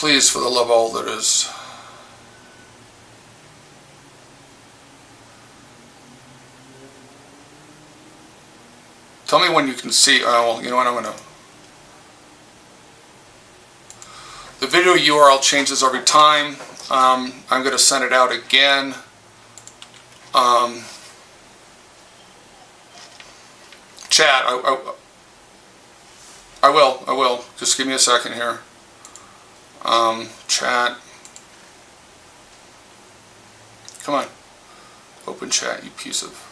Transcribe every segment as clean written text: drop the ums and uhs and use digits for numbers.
Please, for the love of all that is. Tell me when you can see. Well, you know what? I'm going to. The video URL changes every time. I'm going to send it out again. Chat. I will. Just give me a second here. Chat. Come on. Open chat, you piece of...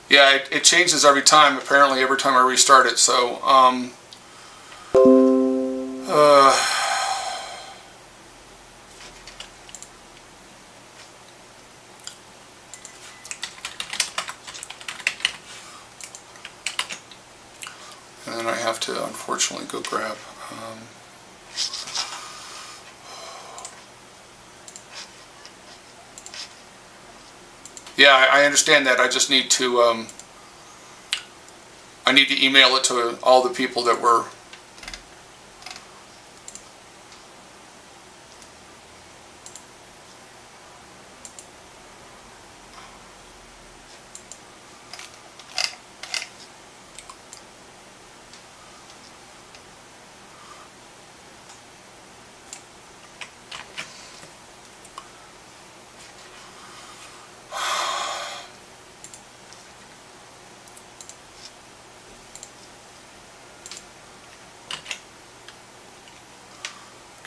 Yeah, it changes every time, apparently, every time I restart it, so, and then I have to, unfortunately, go grab, yeah, I understand that. I just need to, I need to email it to all the people that were...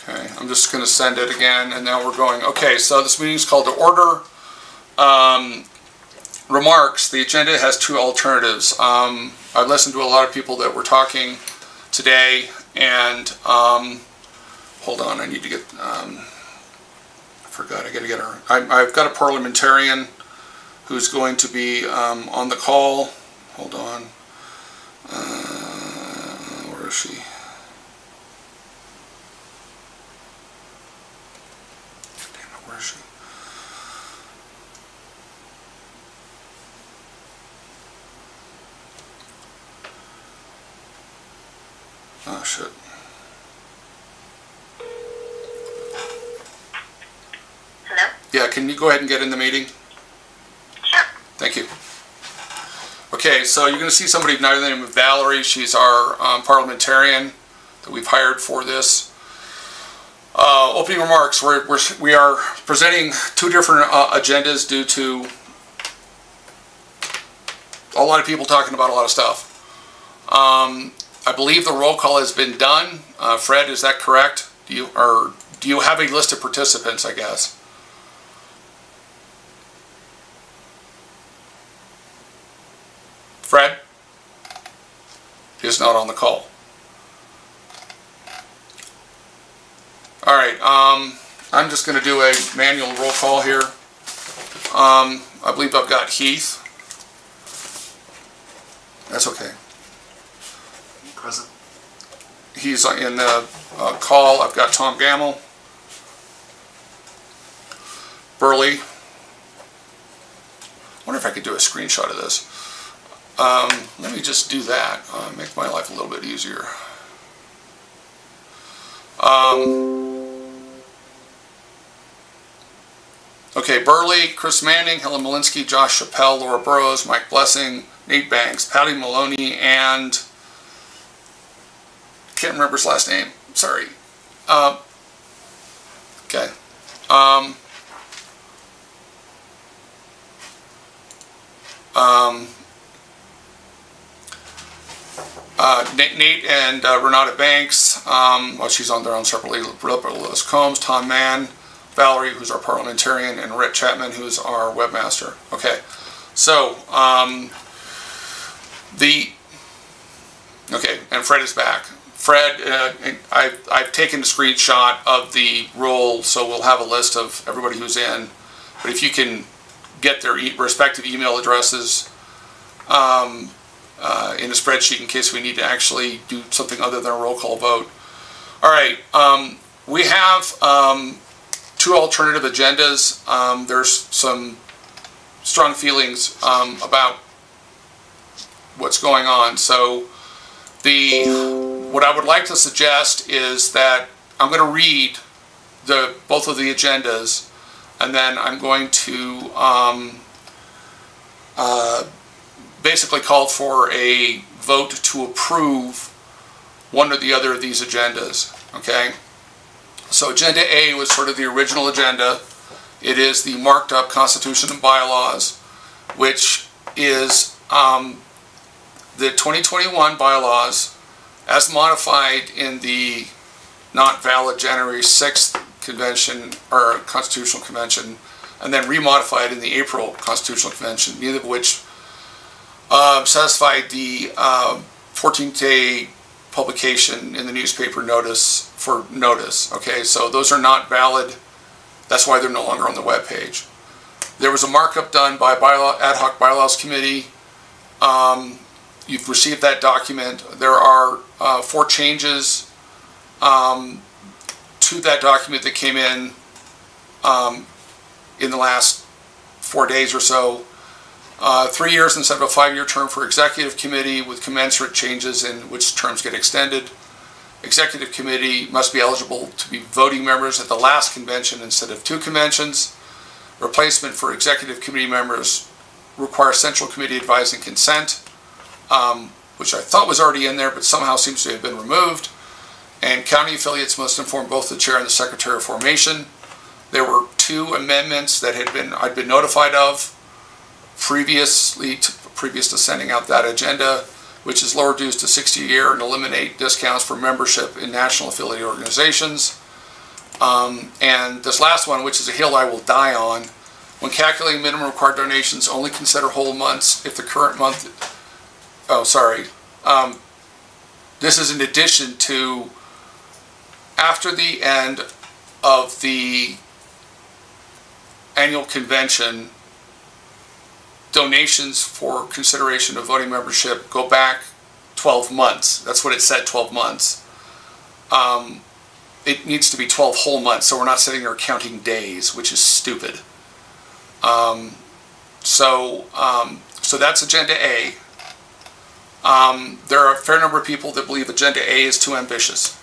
Okay, I'm just going to send it again, and now we're going, okay, so this meeting is called to order. Remarks, the agenda has two alternatives. I listened to a lot of people that were talking today, and, hold on, I need to get, I forgot, I got to get her. I've got a parliamentarian who's going to be on the call. Hold on. Where is she? Where is she? Oh, shit. Hello? Yeah, can you go ahead and get in the meeting? Sure. Thank you. Okay, so you're going to see somebody by the name of Valerie. She's our parliamentarian that we've hired for this. Opening remarks. We are presenting two different agendas due to a lot of people talking about a lot of stuff. I believe the roll call has been done. Fred, is that correct? Do you have a list of participants, I guess? Fred is not on the call. All right, I'm just going to do a manual roll call here. I believe I've got Heath. That's okay. Present. He's in the call. I've got Tom Gamble. Burley. I wonder if I could do a screenshot of this. Let me just do that. Make my life a little bit easier. Okay, Burley, Chris Manning, Helen Malinsky, Josh Chappelle, Laura Burrows, Mike Blessing, Nate Banks, Patty Maloney, and can't remember his last name. Sorry. Okay. Nate and Renata Banks, well, she's on their own separately. Liz Combs, Tom Mann, Valerie, who's our parliamentarian, and Rhett Chapman, who's our webmaster. Okay, so okay, and Fred is back. Fred, I've taken a screenshot of the roll, so we'll have a list of everybody who's in. But if you can get their respective email addresses in a spreadsheet in case we need to actually do something other than a roll call vote. All right, we have two alternative agendas. There's some strong feelings about what's going on. So what I would like to suggest is that I'm going to read both of the agendas, and then I'm going to basically call for a vote to approve one or the other of these agendas. Okay? So Agenda A was sort of the original agenda. It is the marked up Constitution and bylaws, which is the 2021 bylaws as modified in the not valid January 6th convention or Constitutional Convention, and then remodified in the April Constitutional Convention, neither of which satisfied the 14-day publication in the newspaper notice for notice. Okay, so those are not valid. That's why they're no longer on the web page. There was a markup done by Ad Hoc Bylaws Committee. You've received that document. There are 4 changes to that document that came in the last 4 days or so. 3 years instead of a 5-year term for Executive Committee with commensurate changes in which terms get extended. Executive Committee must be eligible to be voting members at the last convention instead of 2 conventions. Replacement for Executive Committee members requires Central Committee advice and consent, which I thought was already in there, but somehow seems to have been removed. And county affiliates must inform both the chair and the secretary of formation. There were 2 amendments that I'd been notified of previous to sending out that agenda, which is lower dues to $60 a year and eliminate discounts for membership in national affiliate organizations. And this last one, which is a hill I will die on, when calculating minimum required donations, only consider whole months if the current month, this is in addition to after the end of the annual convention, donations for consideration of voting membership go back 12 months. That's what it said, 12 months. It needs to be 12 whole months, so we're not sitting there counting days, which is stupid. So that's Agenda A. There are a fair number of people that believe Agenda A is too ambitious,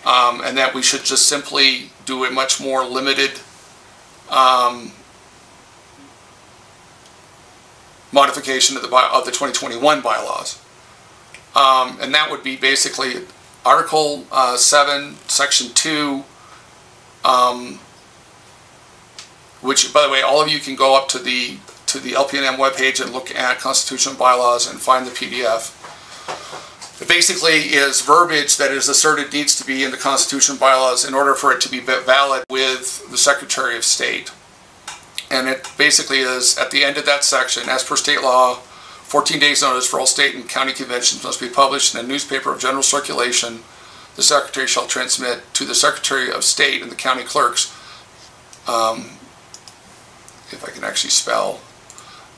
and that we should just simply do a much more limited modification of the 2021 bylaws. And that would be basically Article 7, Section 2, which, by the way, all of you can go up to the LPNM webpage and look at constitutional bylaws and find the PDF. It basically is verbiage that is asserted needs to be in the Constitution bylaws in order for it to be valid with the Secretary of State. And it basically is, at the end of that section, as per state law, 14 days notice for all state and county conventions must be published in a newspaper of general circulation. The Secretary shall transmit to the Secretary of State and the county clerks, if I can actually spell,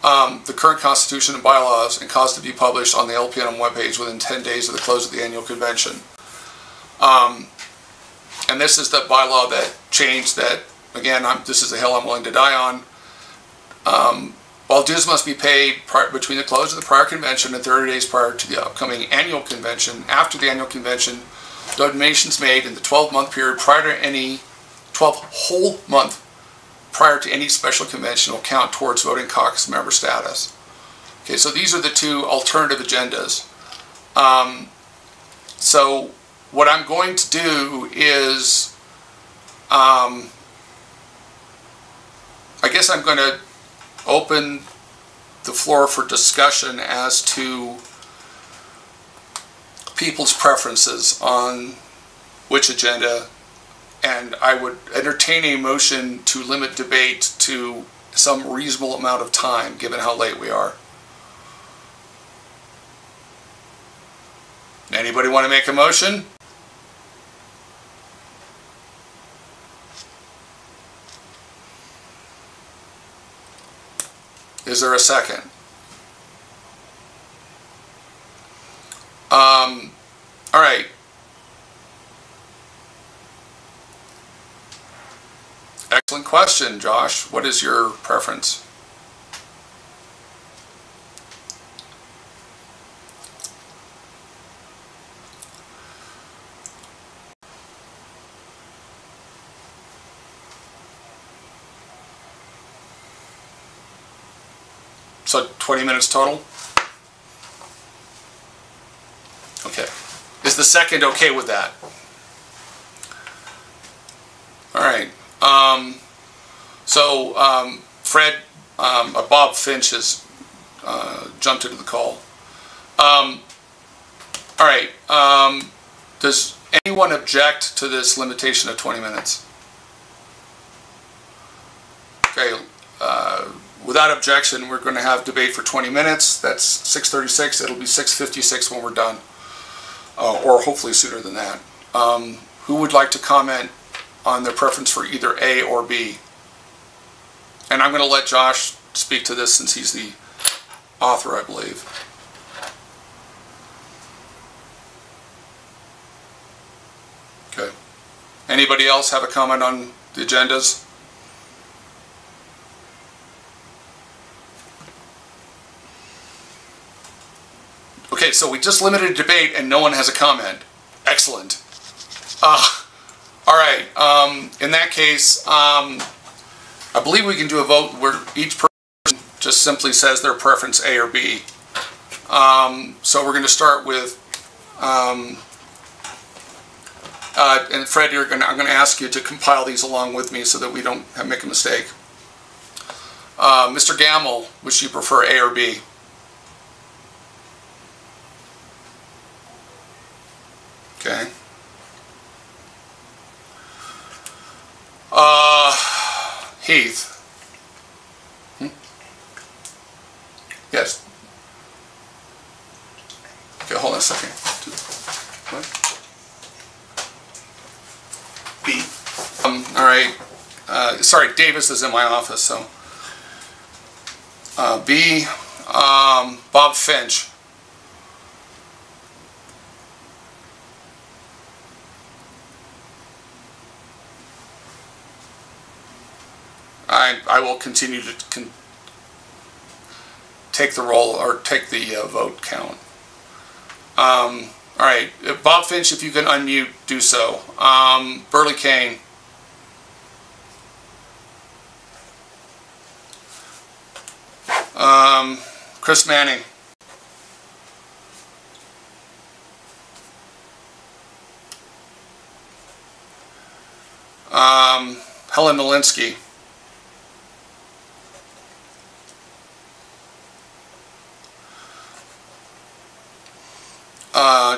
the current Constitution and bylaws and cause to be published on the LPNM webpage within 10 days of the close of the annual convention. And this is the bylaw that changed that, again, this is a hill I'm willing to die on. All dues must be paid between the close of the prior convention and 30 days prior to the upcoming annual convention. After the annual convention, donations made in the 12-month period prior to any 12 whole month prior to any special convention will count towards voting caucus member status. Okay, so these are the 2 alternative agendas. So what I'm going to do is, I guess I'm going to open the floor for discussion as to people's preferences on which agenda, and I would entertain a motion to limit debate to some reasonable amount of time, given how late we are. Anybody want to make a motion? Is there a second? All right. Excellent question, Josh. What is your preference? So 20 minutes total? Okay. Is the second okay with that? All right. Fred, Bob Finch has jumped into the call. All right. Does anyone object to this limitation of 20 minutes? Okay. Without objection, we're going to have debate for 20 minutes. That's 6:36. It'll be 6:56 when we're done, or hopefully sooner than that. Who would like to comment on their preference for either A or B? And I'm going to let Josh speak to this since he's the author, I believe. Okay. Anybody else have a comment on the agendas? Okay, so we just limited debate and no one has a comment. Excellent. All right. In that case, I believe we can do a vote where each person just simply says their preference A or B. So we're going to start with, and Fred, I'm going to ask you to compile these along with me so that we don't make a mistake. Mr. Gamble, which you prefer, A or B? Okay. Heath. Yes. Okay, hold on a second. What? B. All right. Sorry, Davis is in my office, so. B. Bob Finch. I will continue to take the roll or take the vote count. All right, Bob Finch, if you can unmute, do so. Burley Kane. Chris Manning. Helen Malinsky.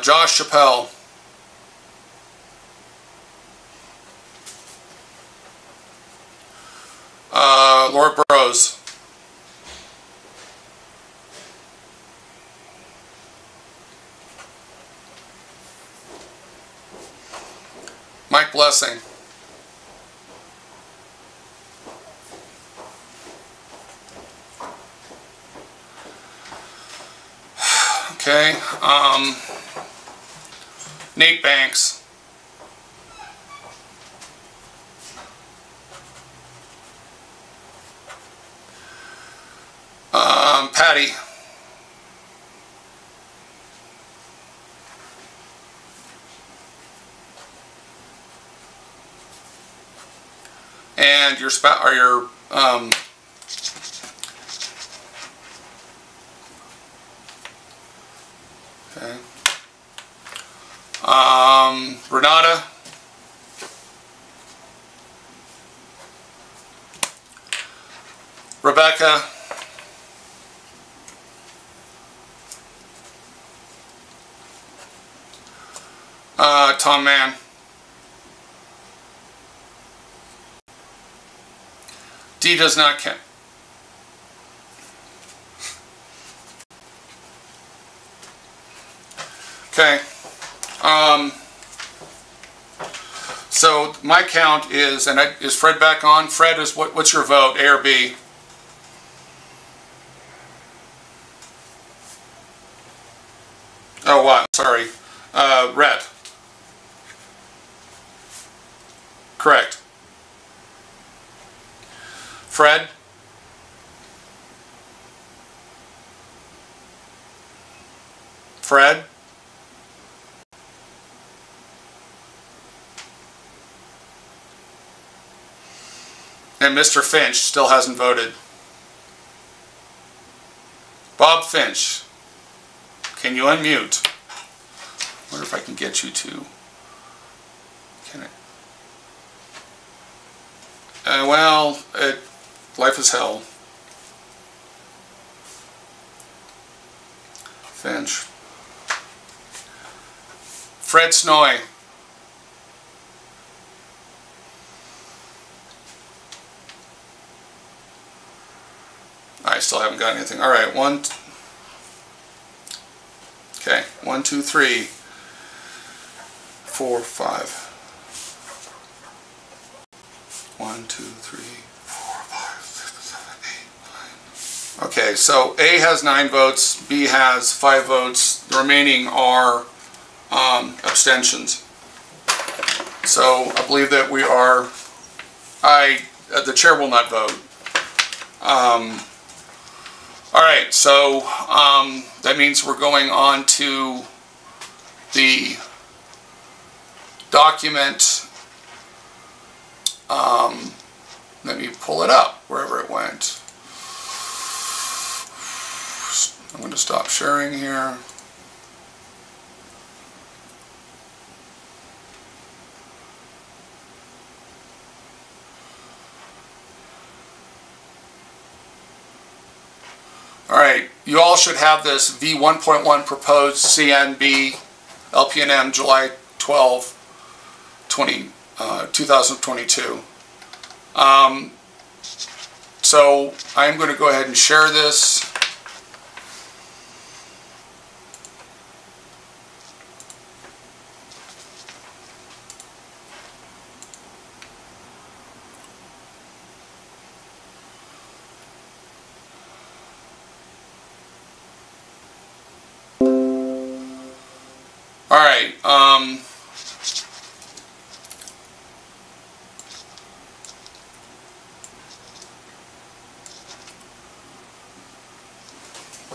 Josh Chappelle. Laura Burrows. Mike Blessing. Okay. Nate Banks. Patty. And your spouse, or your okay. Renata. Rebecca. Tom Mann. D does not count. Okay. So my count is, and is Fred back on? Fred, is what's your vote, A or B? Oh, what? Sorry. Rhett. Correct. Fred? Fred? And Mr. Finch still hasn't voted. Bob Finch, can you unmute? I wonder if I can get you to. Can it? Well, life is hell. Finch. Fred Snoy. I still haven't got anything. All right, okay, 1, 2, 3, 4, 5. 1, 2, 3, 4, 5, 6, 7, 8, 9. Okay, so A has 9 votes, B has 5 votes. The remaining are abstentions. So I believe that we are. The chair will not vote. All right, so that means we're going on to the document. Let me pull it up wherever it went. I'm going to stop sharing here. Alright, you all should have this V1.1 proposed CNB LPNM July 12, 2022. So I'm going to go ahead and share this. All right.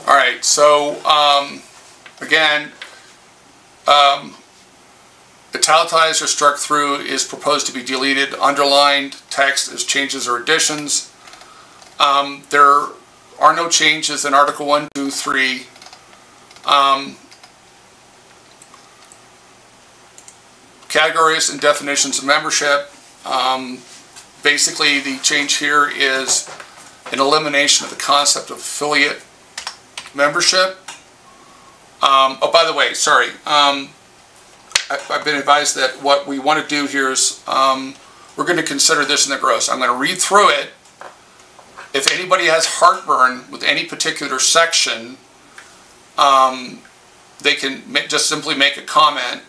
All right. So again, italicized or struck through is proposed to be deleted. Underlined text is changes or additions. There are no changes in Article 1, 2, 3. Categories and definitions of membership. Basically, the change here is an elimination of the concept of affiliate membership. Oh, by the way, sorry. I've been advised that what we want to do here is we're going to consider this in the gross. I'm going to read through it. If anybody has heartburn with any particular section, they can just simply make a comment.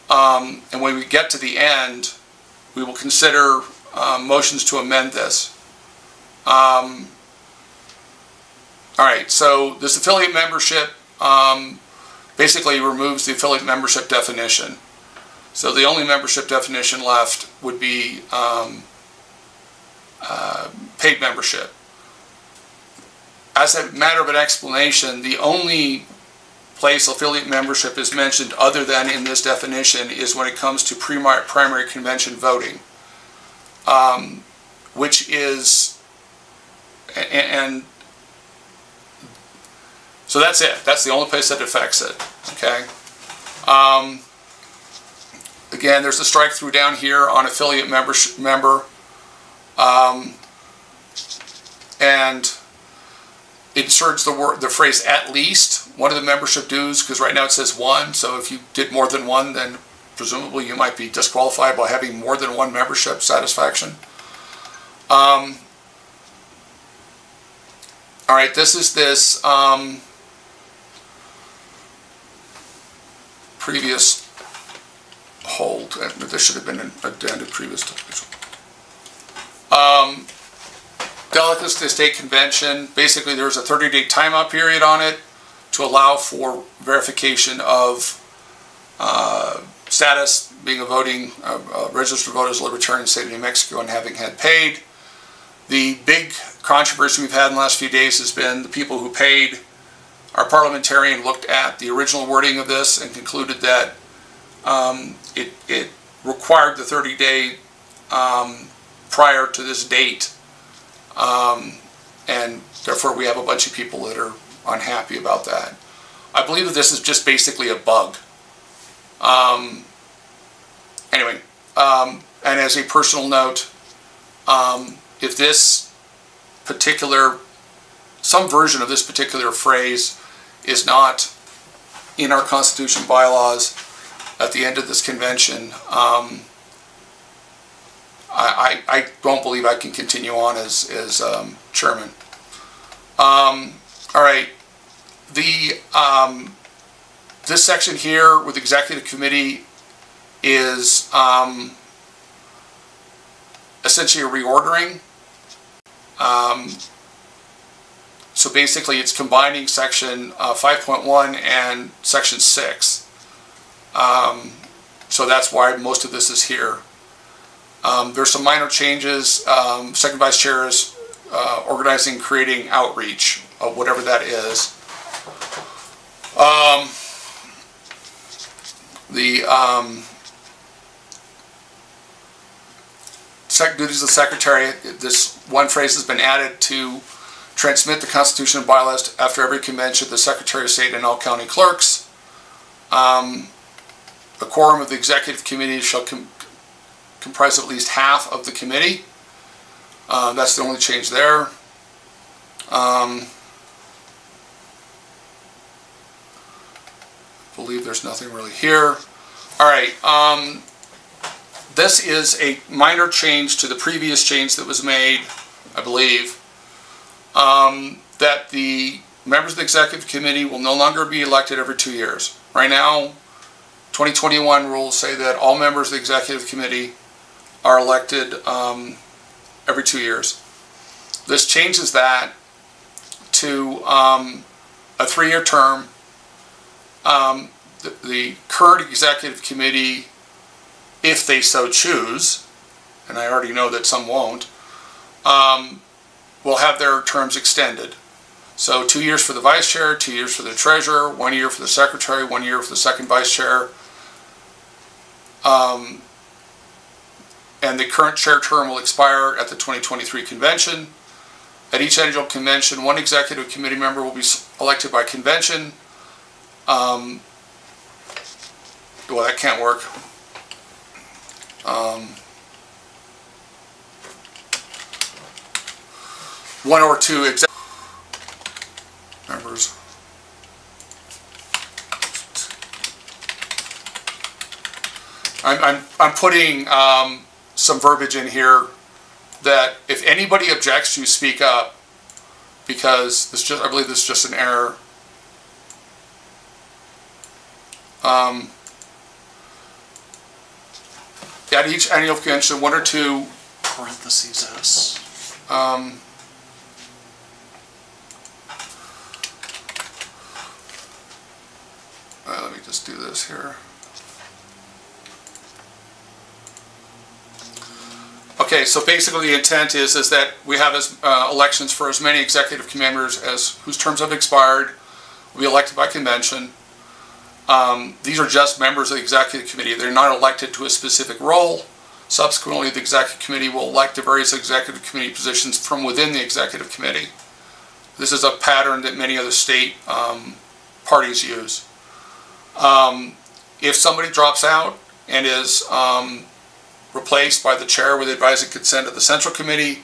And when we get to the end, we will consider motions to amend this. Alright, so this affiliate membership basically removes the affiliate membership definition. So the only membership definition left would be paid membership. As a matter of an explanation, the only place affiliate membership is mentioned other than in this definition is when it comes to primary convention voting, which is, and so that's it. That's the only place that affects it. Okay. Again, there's a strike through down here on affiliate member, and it inserts the phrase "at least" one of the membership dues, because right now it says 1. So if you did more than 1, then presumably you might be disqualified by having more than 1 membership satisfaction. All right, this is this previous hold. This should have been addended previous to this. Delegates to the state convention. Basically, there's a 30-day timeout period on it to allow for verification of status, being a registered voter as a Libertarian state of New Mexico and having had paid. The big controversy we've had in the last few days has been the people who paid. Our parliamentarian looked at the original wording of this and concluded that it required the 30-day prior to this date, and therefore we have a bunch of people that are unhappy about that. I believe that this is just basically a bug. Anyway, and as a personal note, if this particular, some version of this particular phrase is not in our Constitution bylaws at the end of this convention, I don't believe I can continue on as chairman. All right, this section here with executive committee is essentially a reordering. So basically it's combining section 5.1 and section 6. So that's why most of this is here. There's some minor changes. Second vice chair is organizing, creating outreach, whatever that is. Duties of the secretary, this one phrase has been added to transmit the Constitution and bylaws after every convention, the Secretary of State and all county clerks. The quorum of the executive committee shall comprise at least half of the committee. That's the only change there. I believe there's nothing really here. All right. This is a minor change to the previous change that was made, I believe, that the members of the executive committee will no longer be elected every 2 years. Right now, 2021 rules say that all members of the executive committee are elected every 2 years. This changes that to a 3-year term. The current executive committee, if they so choose, and I already know that some won't, will have their terms extended. So 2 years for the vice chair, 2 years for the treasurer, 1 year for the secretary, 1 year for the second vice chair. And the current chair term will expire at the 2023 convention. At each annual convention, one executive committee member will be elected by convention. Well, that can't work. One or two members. I'm putting some verbiage in here that if anybody objects, you speak up, because this I believe this is just an error. At each annual convention, one or two parentheses S. Let me just do this here. Okay, so basically the intent is that we have elections for as many executive committee members as whose terms have expired will be elected by convention. These are just members of the executive committee. They're not elected to a specific role. Subsequently, the executive committee will elect the various executive committee positions from within the executive committee. This is a pattern that many other state parties use. If somebody drops out and is replaced by the chair with advice and consent of the central committee,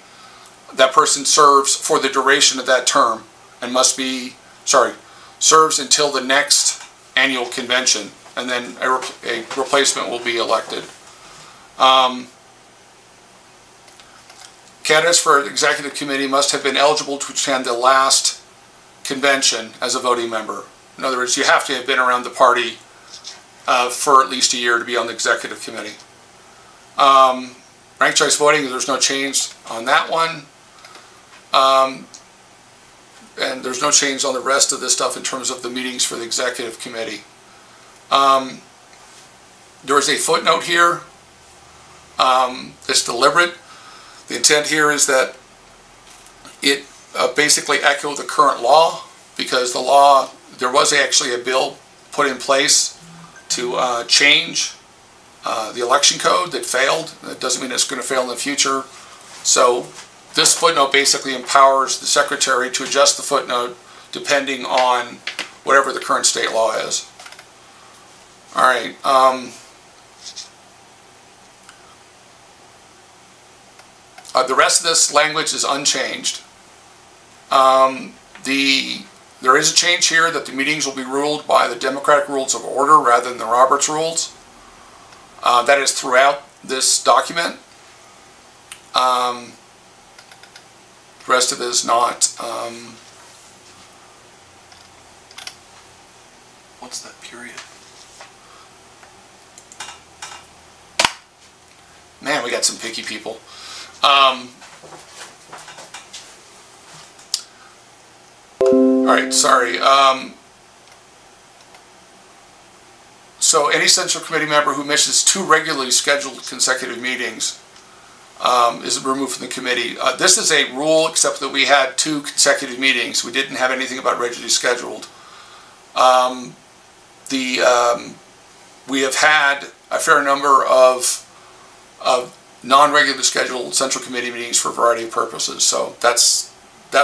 that person serves for the duration of that term and serves until the next annual convention, and then a replacement will be elected. Candidates for the executive committee must have been eligible to attend the last convention as a voting member. In other words, you have to have been around the party for at least a year to be on the executive committee. Ranked choice voting, there's no change on that one. And there's no change on the rest of this stuff in terms of the meetings for the executive committee. There is a footnote here. It's deliberate. The intent here is that it basically echo the current law, because the law, there was actually a bill put in place to change the election code that failed. That doesn't mean it's going to fail in the future. So this footnote basically empowers the secretary to adjust the footnote depending on whatever the current state law is. All right. The rest of this language is unchanged. There is a change here that the meetings will be ruled by the Democratic Rules of Order rather than the Roberts Rules. That is throughout this document. The rest of it is not. What's that period? Man, we got some picky people. Alright, sorry. So any Central Committee member who misses 2 regularly scheduled consecutive meetings is removed from the committee. This is a rule, except that we had 2 consecutive meetings. We didn't have anything about regularly scheduled. We have had a fair number of non-regularly scheduled Central Committee meetings for a variety of purposes. So that's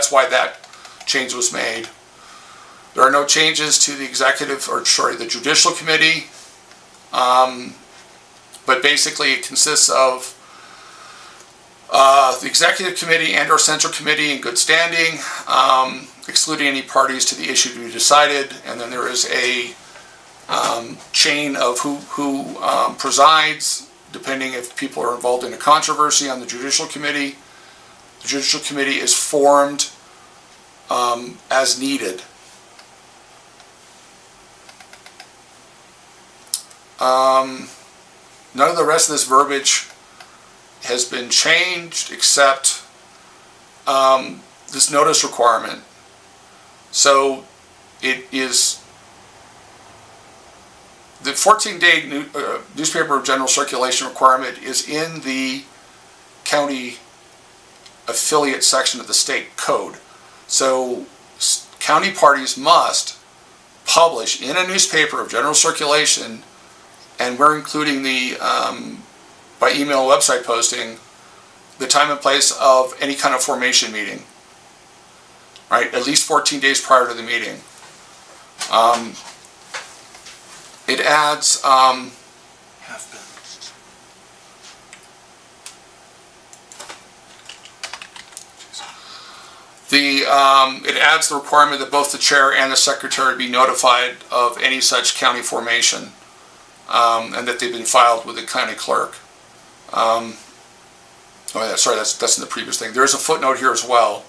why that change was made. There are no changes to the the Judicial Committee, but basically it consists of the Executive Committee and/or Central Committee in good standing, excluding any parties to the issue to be decided, and then there is a chain of who presides, depending if people are involved in a controversy on the Judicial Committee. The Judicial Committee is formed as needed. None of the rest of this verbiage has been changed except this notice requirement. So it is the 14-day newspaper of general circulation requirement is in the county affiliate section of the state code. So county parties must publish in a newspaper of general circulation, and we're including the by email website posting, the time and place of any kind of formation meeting, right? At least 14 days prior to the meeting. It adds Have been. it adds the requirement that both the chair and the secretary be notified of any such county formation, and that they've been filed with the county clerk. Oh yeah, sorry, that's in the previous thing. There's a footnote here as well.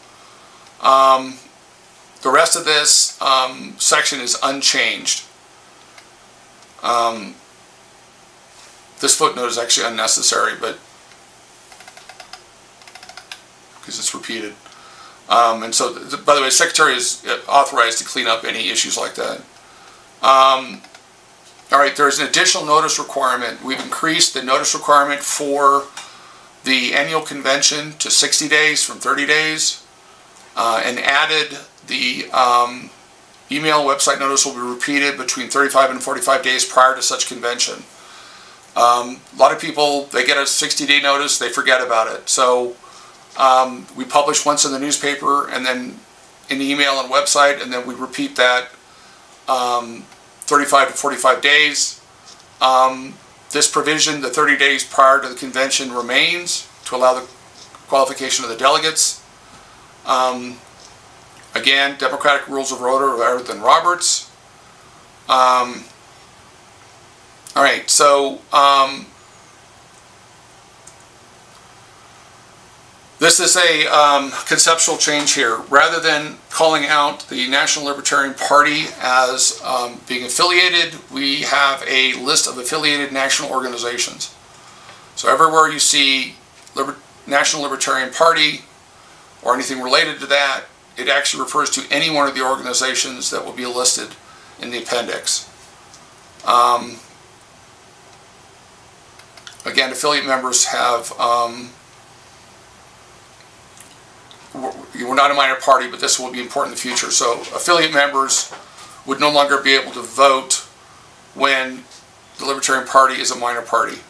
The rest of this section is unchanged. This footnote is actually unnecessary, but because it's repeated. And so, by the way, the secretary is authorized to clean up any issues like that. All right, there's an additional notice requirement. We've increased the notice requirement for the annual convention to 60 days from 30 days, and added the email website notice will be repeated between 35 and 45 days prior to such convention. A lot of people, they get a 60-day notice, they forget about it. So we publish once in the newspaper and then in the email and website, and then we repeat that 35 to 45 days. This provision, the 30 days prior to the convention, remains to allow the qualification of the delegates. Again, Democratic Rules of Order rather than Roberts. All right, so this is a conceptual change here. Rather than calling out the National Libertarian Party as being affiliated, we have a list of affiliated national organizations. So everywhere you see National Libertarian Party or anything related to that, it actually refers to any one of the organizations that will be listed in the appendix. Again, affiliate members have, we're not a minor party, but this will be important in the future. So affiliate members would no longer be able to vote when the Libertarian Party is a minor party.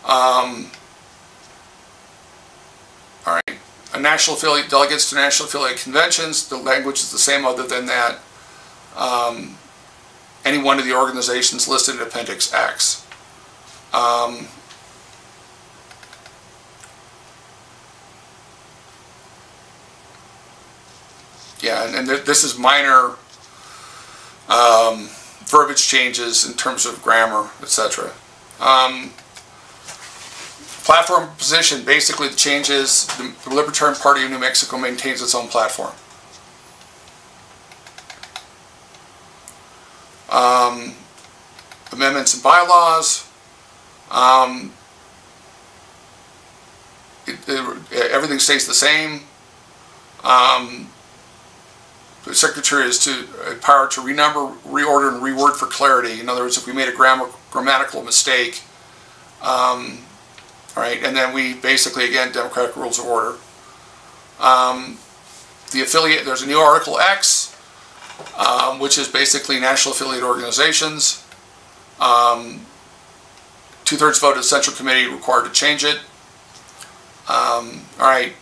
All right. national affiliate delegates to national affiliate conventions, the language is the same other than that. Any one of the organizations listed in Appendix X. Yeah, and this is minor verbiage changes in terms of grammar, etc. Platform position, basically the change is the Libertarian Party of New Mexico maintains its own platform. Amendments and bylaws. Everything stays the same. The Secretary is to power to renumber, reorder, and reword for clarity. In other words, if we made a grammatical mistake, right, and then we basically, again, Democratic Rules of Order. The affiliate, there's a new Article X, which is basically national affiliate organizations. 2/3 vote of the Central Committee required to change it. All right.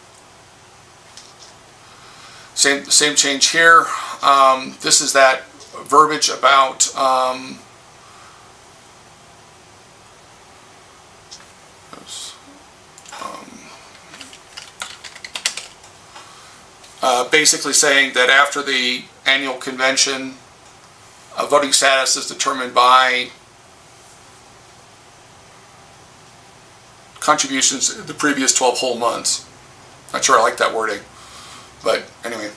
Same change here. This is that verbiage about basically saying that after the annual convention, voting status is determined by contributions the previous 12 whole months. Not sure I like that wording, but anyway.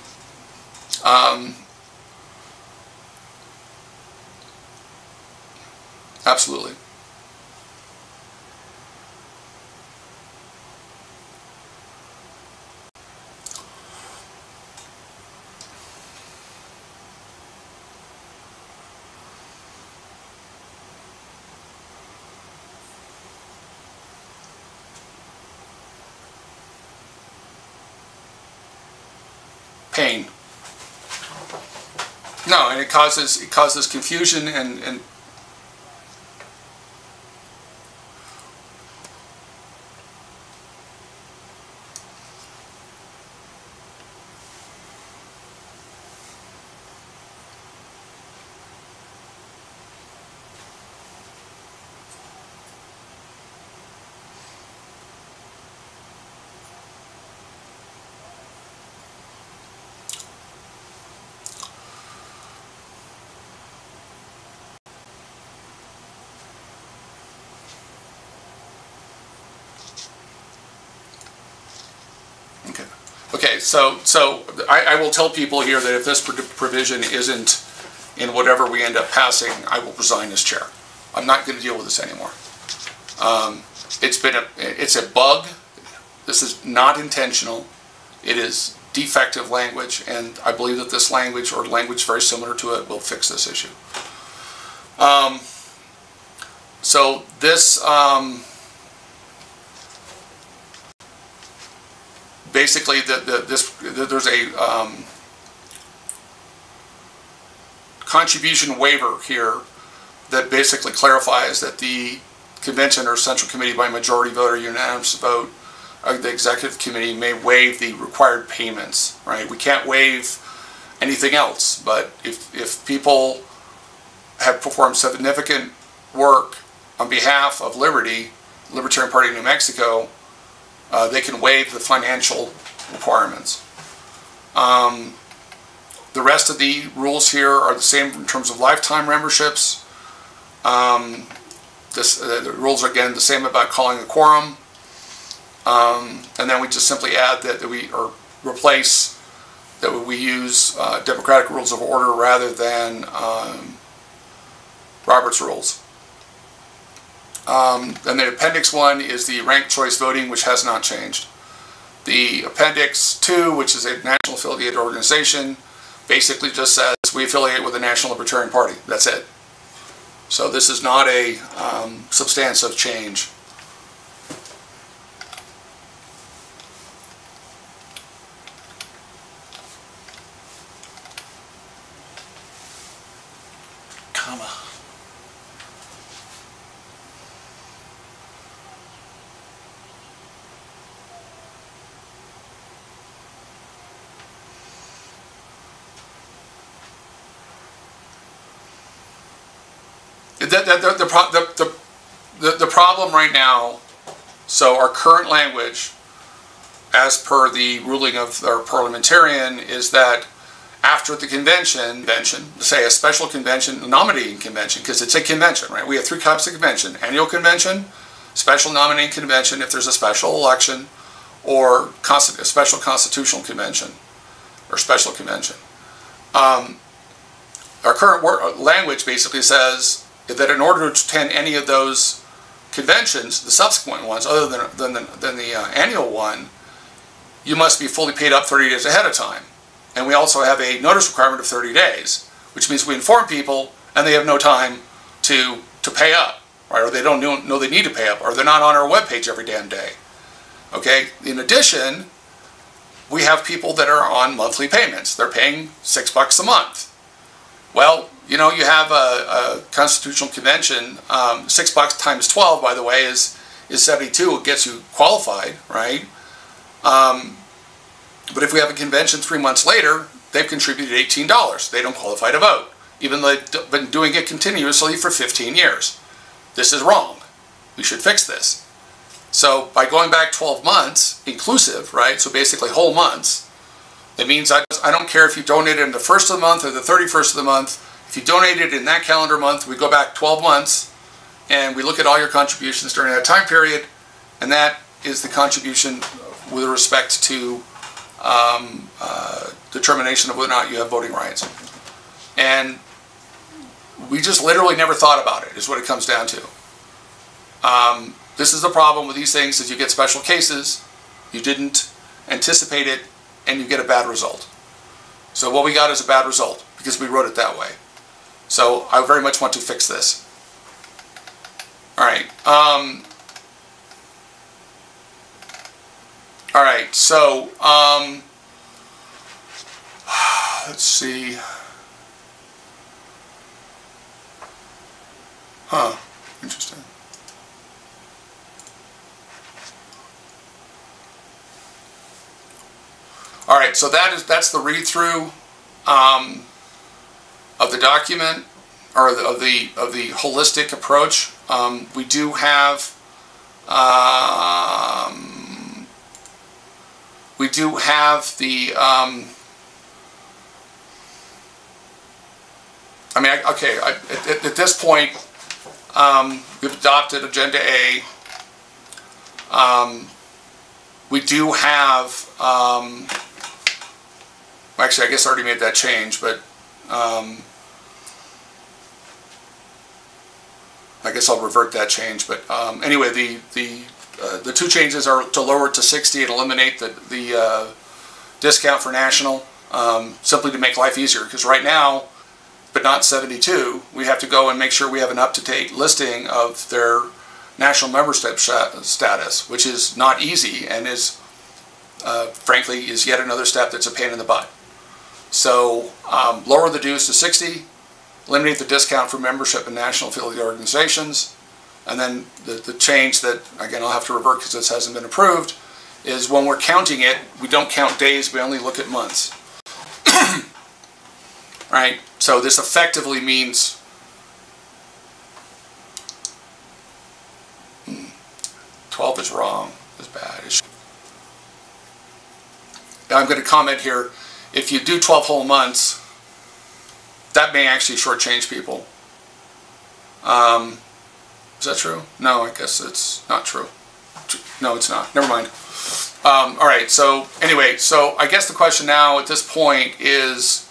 Absolutely. Pain. No, and it causes confusion and okay, so I will tell people here that if this provision isn't in whatever we end up passing, I will resign as chair. I'm not going to deal with this anymore. It's a bug. This is not intentional. It is defective language, and I believe that this language, or language very similar to it, will fix this issue. So this basically there's a contribution waiver here that basically clarifies that the convention or central committee by majority vote or unanimous vote of the executive committee may waive the required payments, right? We can't waive anything else, but if people have performed significant work on behalf of Libertarian Party of New Mexico, they can waive the financial requirements. The rest of the rules here are the same in terms of lifetime memberships. The rules are again the same about calling a quorum. And then we just simply add that we replace that we use Democratic Rules of Order rather than Robert's Rules. And the Appendix 1 is the ranked choice voting, which has not changed. The Appendix 2, which is a national affiliated organization, basically just says we affiliate with the National Libertarian Party. That's it. So this is not a substantive change. Comma. the problem right now, so our current language, as per the ruling of our parliamentarian, is that after the convention, say a special convention, a nominating convention, because it's a convention, right? We have three types of convention: annual convention, special nominating convention if there's a special election, or a special constitutional convention, or special convention. Our current language basically says that in order to attend any of those conventions, the subsequent ones, other than the annual one, you must be fully paid up 30 days ahead of time. And we also have a notice requirement of 30 days, which means we inform people and they have no time to pay up, right? Or they don't know they need to pay up, or they're not on our webpage every damn day. Okay? In addition, we have people that are on monthly payments. They're paying $6 a month. Well, you know, you have a constitutional convention. $6 times 12, by the way, is 72. It gets you qualified, right? But if we have a convention 3 months later, they've contributed $18. They don't qualify to vote, even though they've been doing it continuously for 15 years. This is wrong. We should fix this. So by going back 12 months, inclusive, right? So basically whole months. It means I don't care if you donated in the 1st of the month or the 31st of the month. If you donated in that calendar month, we go back 12 months and we look at all your contributions during that time period, and that is the contribution with respect to determination of whether or not you have voting rights. And we just literally never thought about it, is what it comes down to. This is the problem with these things, is you get special cases, you didn't anticipate it, and you get a bad result. So what we got is a bad result, because we wrote it that way. So I very much want to fix this. Alright. Alright, so, let's see. Huh, interesting. All right, so that's the read-through of the document, or of the holistic approach. We do have the at this point, we've adopted Agenda A. We do have, actually I guess I already made that change, but I guess I'll revert that change. But anyway, the two changes are to lower it to 60 and eliminate the discount for national, simply to make life easier, because right now, but not 72, we have to go and make sure we have an up-to-date listing of their national membership status, which is not easy, and is frankly is yet another step that's a pain in the butt. So lower the dues to 60, eliminate the discount for membership in national affiliate organizations, and then the change that, again, I'll have to revert because this hasn't been approved, is when we're counting it, we don't count days, we only look at months. Right? So this effectively means 12 is wrong, is bad. I'm going to comment here, if you do 12 whole months, that may actually shortchange people. Is that true? No, I guess it's not true. No, it's not. Never mind. All right, so anyway, so I guess the question now at this point is,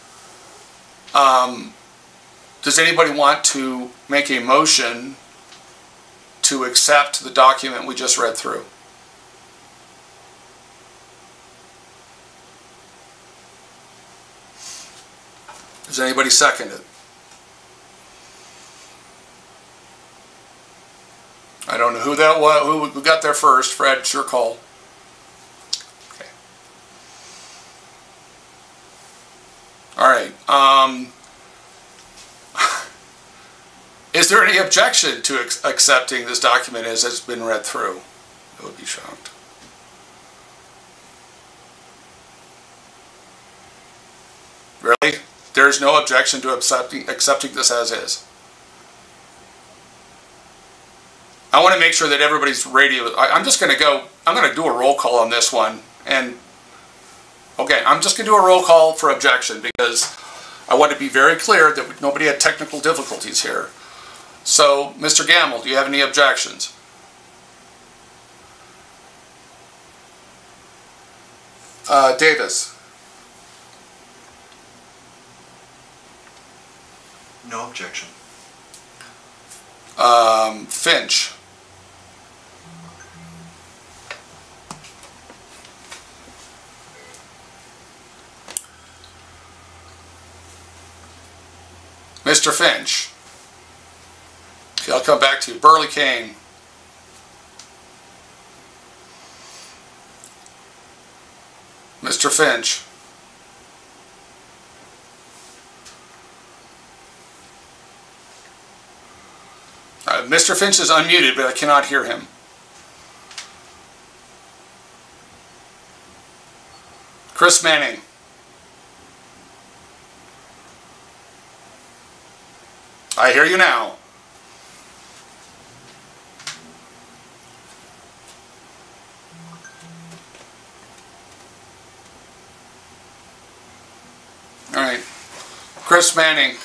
does anybody want to make a motion to accept the document we just read through? Does anybody second it? I don't know who that was, who got there first. Fred, it's your call. Okay. All right. Is there any objection to accepting this document as it's been read through? I would be shocked. Really? There's no objection to accepting this as is? I want to make sure that everybody's radio. I'm just going to go. I'm going to do a roll call on this one, and okay, I'm just going to do a roll call for objection because I want to be very clear that nobody had technical difficulties here. So, Mr. Gamble, do you have any objections? Davis. No objection. Finch. Mr. Finch. Okay, I'll come back to you. Burley Kane. Mr. Finch. Mr. Finch is unmuted, but I cannot hear him. Chris Manning. I hear you now. All right. Chris Manning.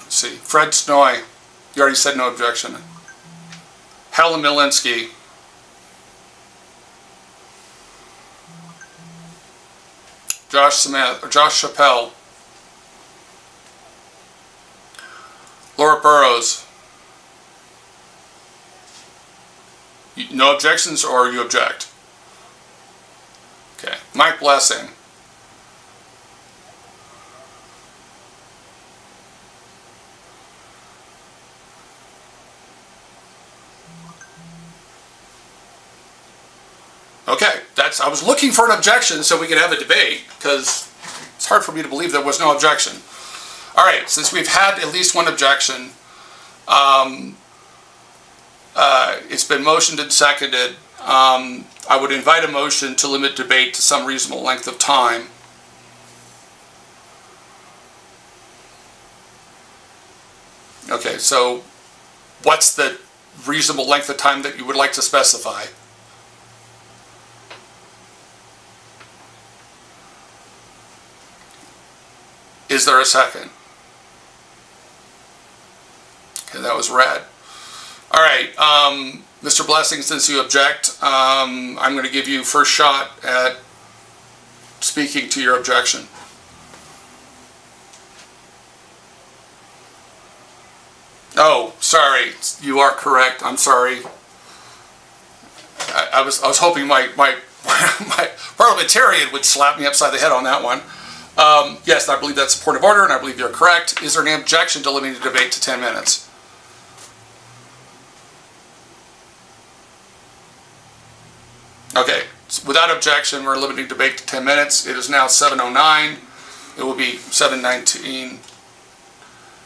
Let's see. Fred Snoy. You already said no objection. Helen Milinsky. Josh Smith, or Josh Chappelle. Laura Burrows. No objections, or you object? Okay. Mike Blessing. Okay, I was looking for an objection so we could have a debate, because it's hard for me to believe there was no objection. All right, since we've had at least one objection, it's been motioned and seconded. I would invite a motion to limit debate to some reasonable length of time. Okay, so what's the reasonable length of time that you would like to specify? Is there a second? Okay, that was red. All right, Mr. Blessing, since you object, I'm going to give you first shot at speaking to your objection. Oh, sorry, you are correct. I'm sorry. I was hoping my parliamentarian would slap me upside the head on that one. Yes, I believe that's a point of order, and I believe you're correct. Is there any objection to limiting the debate to 10 minutes? Okay, so without objection, we're limiting debate to 10 minutes. It is now 7:09. It will be 7:19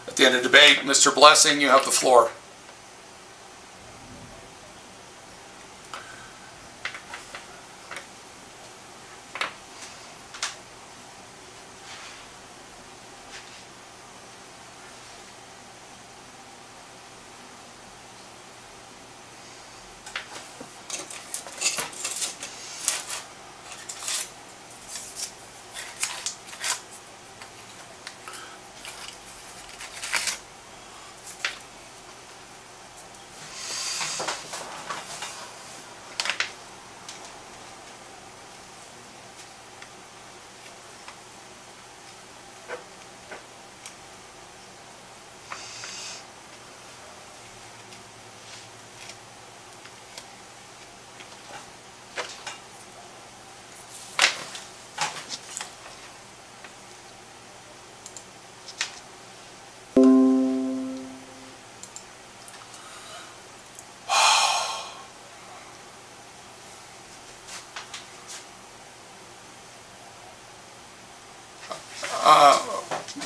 at the end of debate. Mr. Blessing, you have the floor.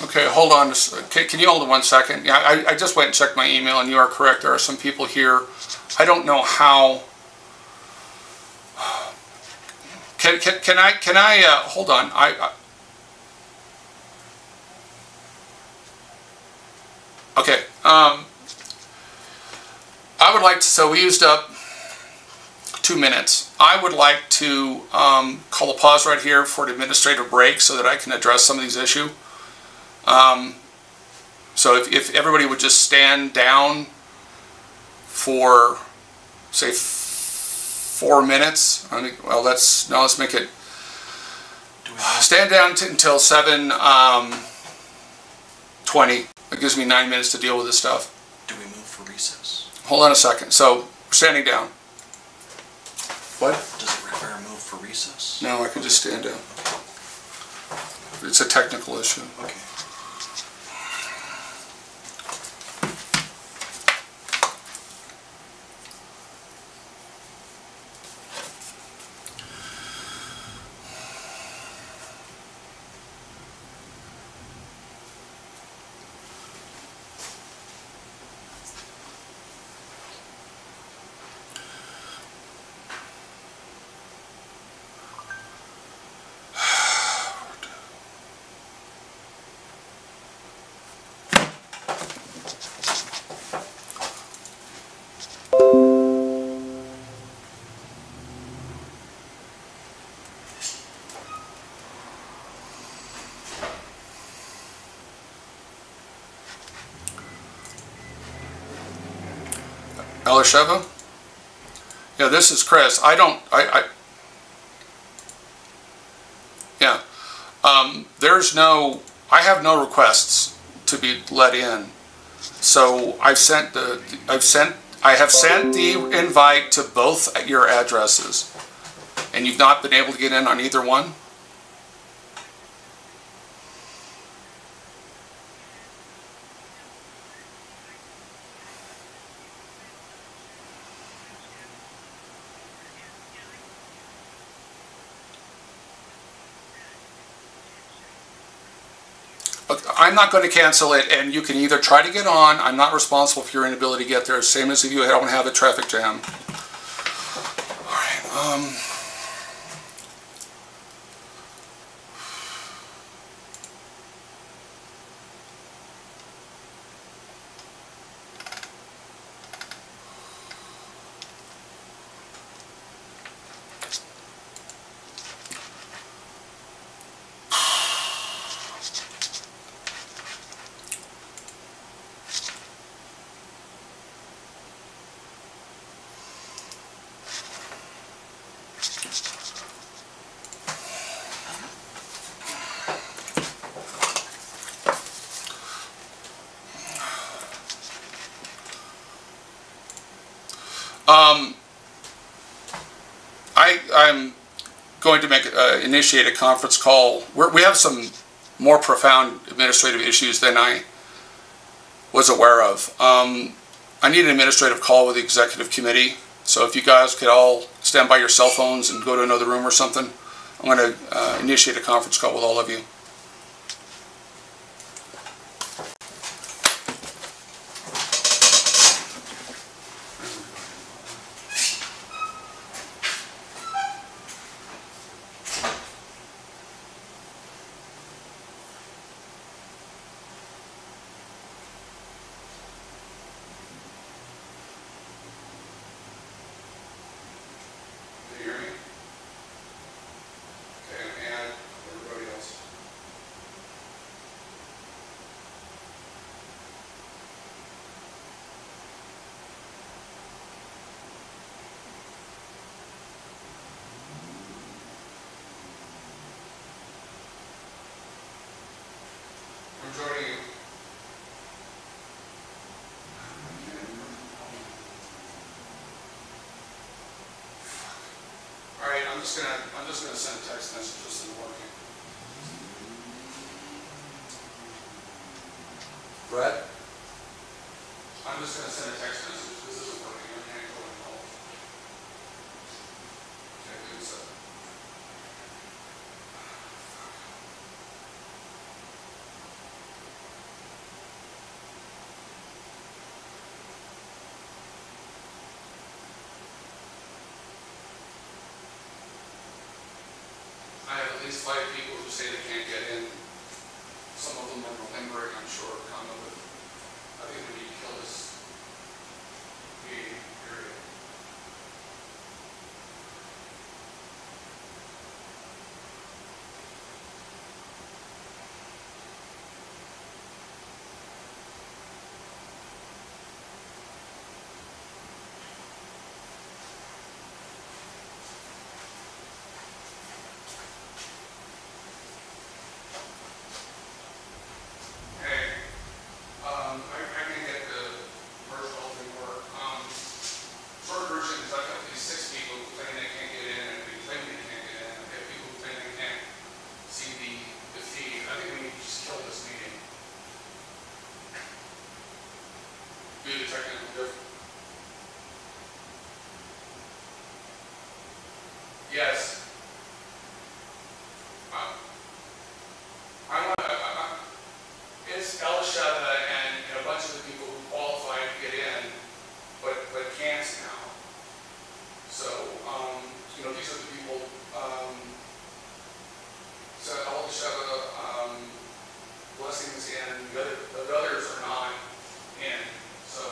Okay, hold on. Can you hold on 1 second? Yeah, I just went and checked my email, and you are correct. There are some people here. I don't know how. can I hold on? Okay. I would like to. So we used up 2 minutes. I would like to call a pause right here for an administrative break so that I can address some of these issues. So if everybody would just stand down for, say, 4 minutes. Well, let's make it. Stand down until 7:20. That gives me 9 minutes to deal with this stuff. Do we move for recess? Hold on a second. So we're standing down. What? Does it require a move for recess? No, I can just stand down. It's a technical issue. Okay. Elisheva? Yeah, this is Chris. Yeah. I have no requests to be let in. So I have sent the invite to both your addresses. And you've not been able to get in on either one? I'm not going to cancel it, and you can either try to get on. I'm not responsible for your inability to get there, same as if you don't have a traffic jam. All right. I'm going to initiate a conference call. We have some more profound administrative issues than I was aware of. I need an administrative call with the executive committee. So if you guys could all stand by your cell phones and go to another room or something, I'm going to initiate a conference call with all of you. I'm just gonna send a text message. This isn't working. Brett? I'm just gonna send a text message. This isn't working. I can't go and call. Can't do so. 5 people who say they can't get in. Some of them are lingering, I'm sure, comment with, I think we need to kill this meeting, period. Yes. It's El Shada and a bunch of the people who qualify to get in, but can't now. So, these are the people, so El Shada, blessings in, the others are not in. So,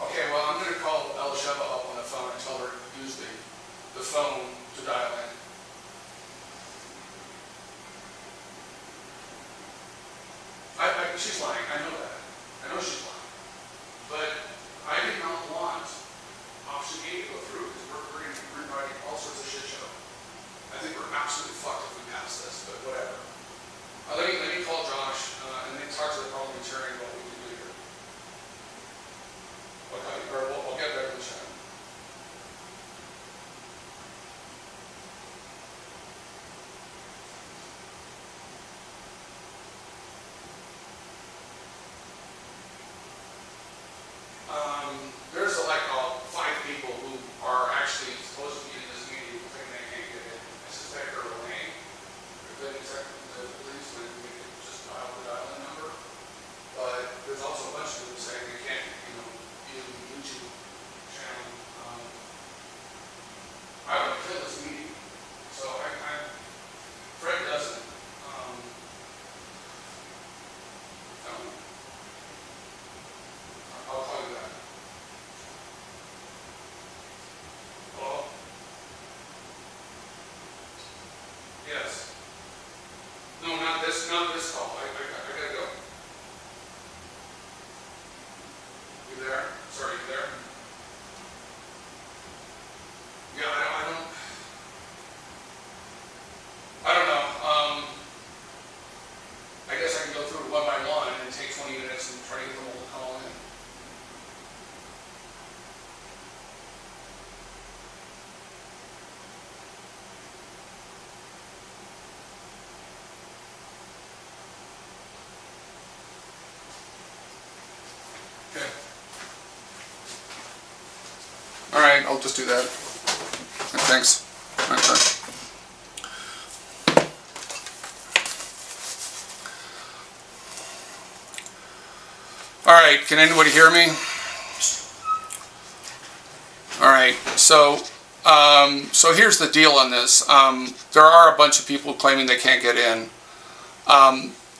okay, well, I'm going to call El Sheba up on the phone and tell her to use the phone to dial in. She's lying, I know that. I know she's lying. But I did not want option A to go through because we're rewriting all sorts of shit show. I think we're absolutely fucked if we pass this, but whatever. Let me call Josh and then talk to the parliamentarian about what we can do here. We'll get back to the chat. There's like 5 people who are actually supposed to be in this meeting who think they can't get in. I suspect they're Elaine. If they check the police, then we can just dial the dial-in number. But there's also a bunch of people saying they can't, use the YouTube channel. I would kill this meeting. So Fred doesn't. I'll call you back. Hello? Yes. No, not this call. I gotta go. You there? Sorry, you there? Yeah, I don't know. I guess I can go through it one by one and take 20 minutes and try to get them all to call in. Okay. All right, I'll just do that. Thanks. Okay. All right, can anybody hear me? All right, so here's the deal on this. There are a bunch of people claiming they can't get in.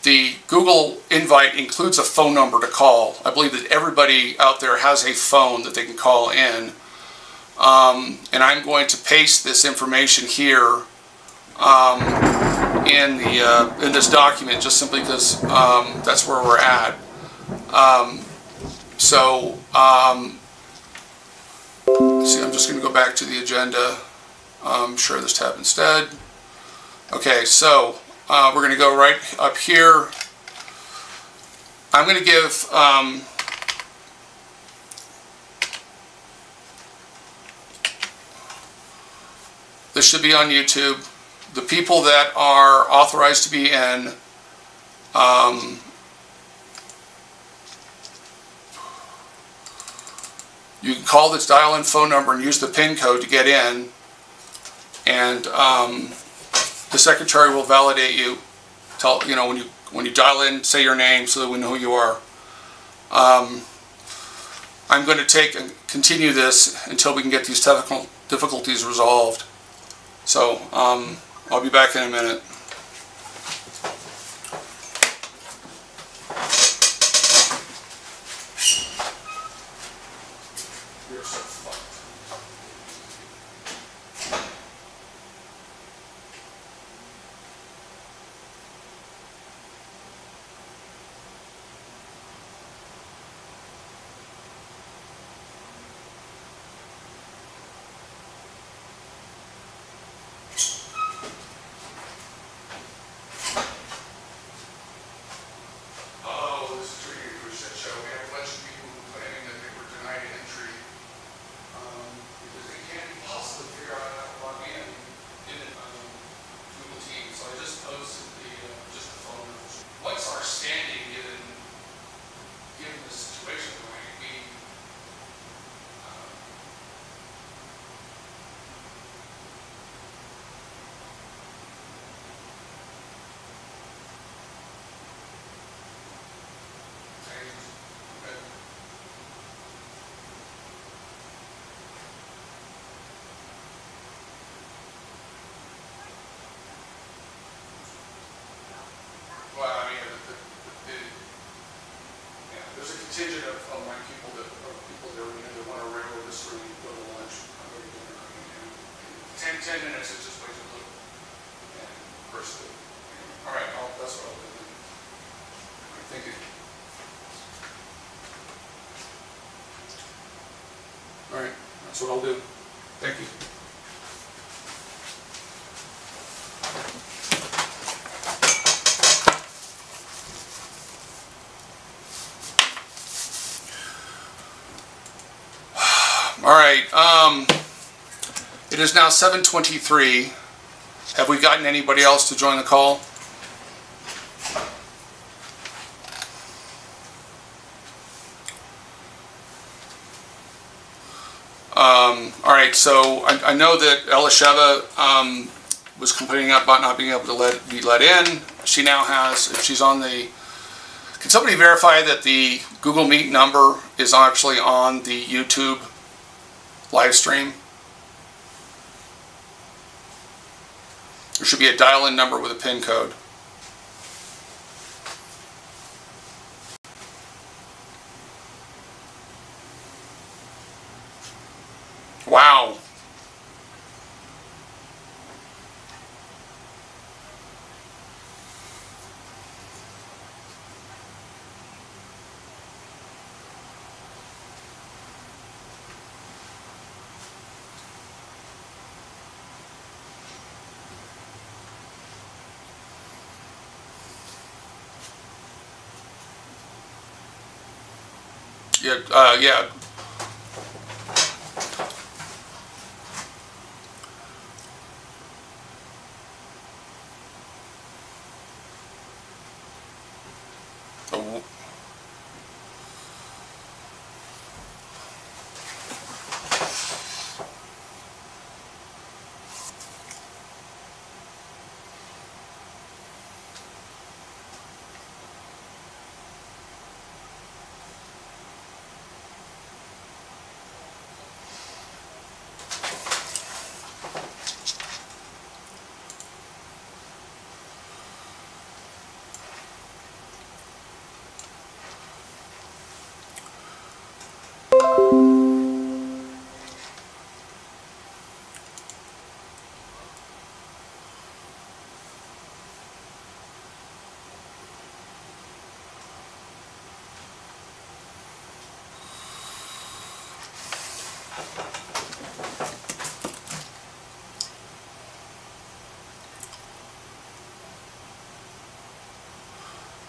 The Google invite includes a phone number to call. I believe that everybody out there has a phone that they can call in. And I'm going to paste this information here in this document just simply because that's where we're at. See, I'm just going to go back to the agenda. Share this tab instead. Okay, so we're going to go right up here. I'm going to give this should be on YouTube. The people that are authorized to be in, you can call this dial-in phone number and use the PIN code to get in, and the secretary will validate you tell, when you dial in, say your name so that we know who you are. I'm going to take and continue this until we can get these technical difficulties resolved. So I'll be back in a minute. You're so fucked. Contingent of my people that are people that want to railroad this room and go to lunch. I'm going to dinner. I mean, 10 minutes is just way too little. And of course, all right, that's what I'll do. All right, thank you. All right, that's what I'll do. Thank you. All right, it is now 7:23. Have we gotten anybody else to join the call? All right, so I know that Elisheva was complaining about not being able to be let in. She now has, if she's on the, can somebody verify that the Google Meet number is actually on the YouTube live stream? There should be a dial-in number with a PIN code. Wow. Yeah.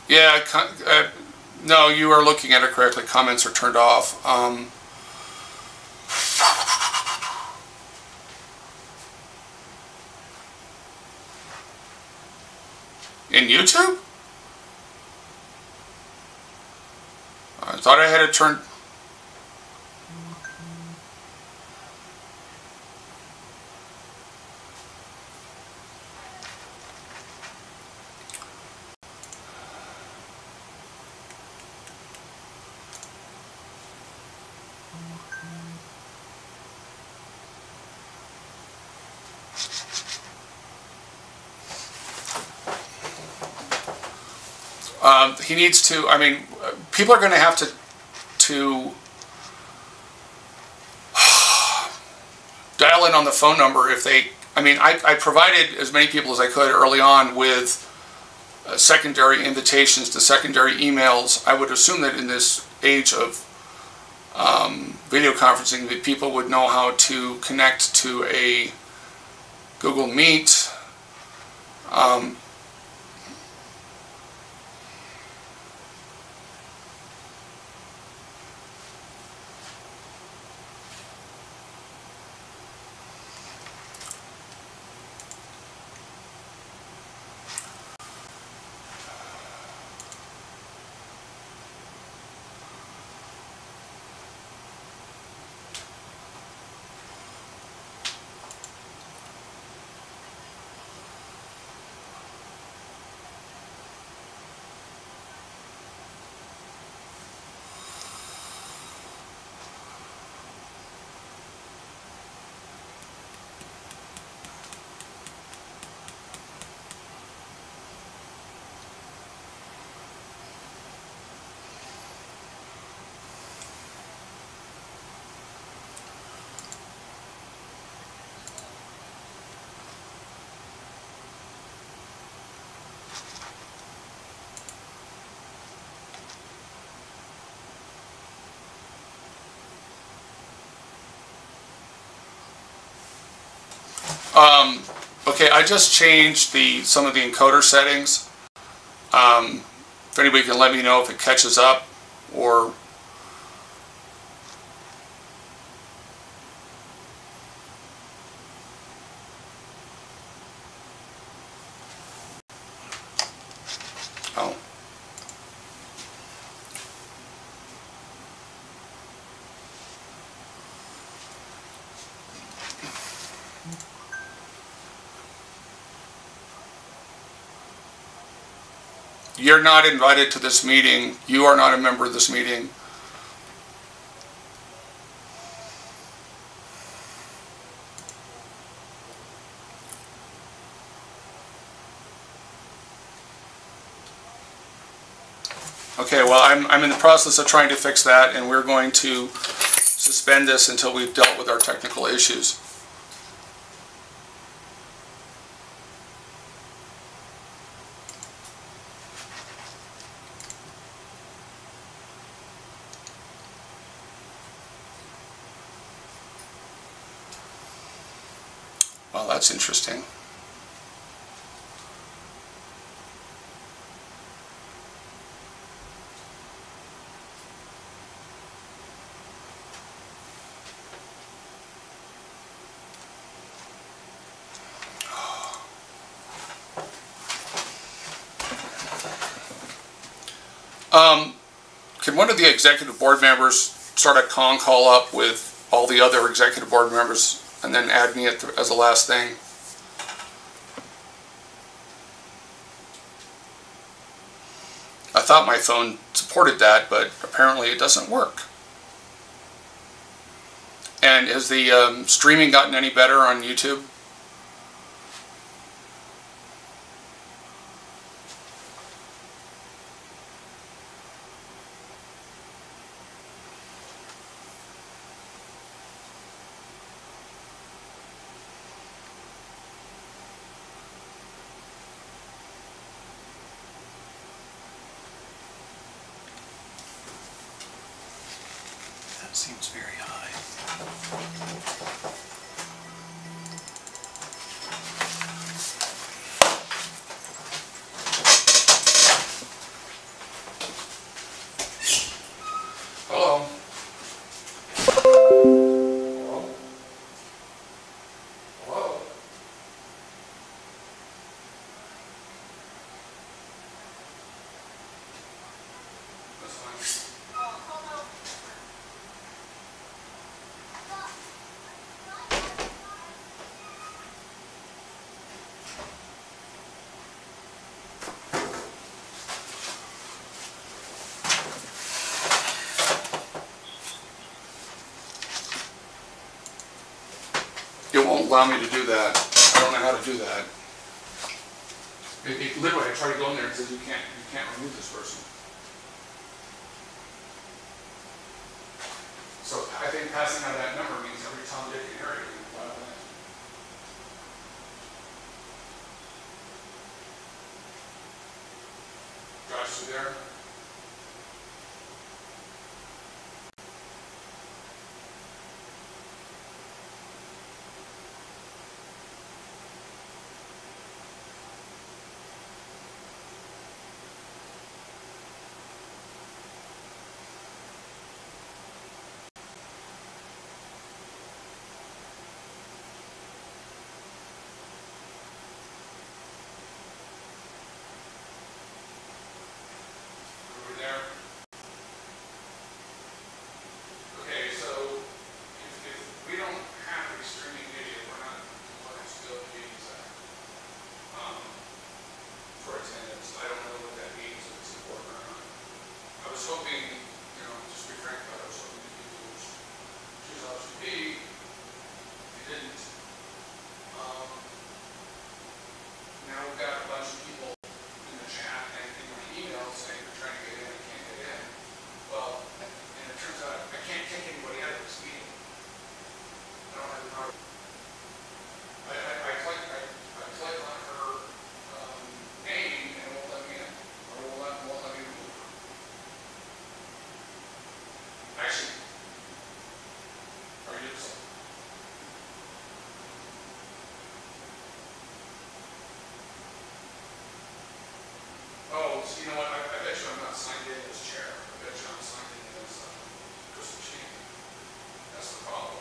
Yeah, no, you are looking at it correctly. Comments are turned off. In YouTube? I thought I had it turned... He needs to, I mean, people are going to have to dial in on the phone number if they, I mean, I provided as many people as I could early on with secondary invitations to secondary emails. I would assume that in this age of video conferencing that people would know how to connect to a Google Meet. Okay, I just changed some of the encoder settings. If anybody can let me know if it catches up or oh. You're not invited to this meeting. You are not a member of this meeting. Okay, well, I'm in the process of trying to fix that, and we're going to suspend this until we've dealt with our technical issues. Well, that's interesting. Can one of the executive board members start a con call up with all the other executive board members and then add me as the last thing? I thought my phone supported that, but apparently it doesn't work. And has the streaming gotten any better on YouTube? Seems very high. Hello. Hello. That's fine. it won't allow me to do that. I don't know how to do that. Literally, I tried to go in there and it says you can't remove this person. So I think passing out that number means every Tom, Dick, and Harry can file that. Josh, you there? So you know what? I bet you I'm not signed in as chair. I bet you I'm signed in as Crystal Cheney. That's the problem.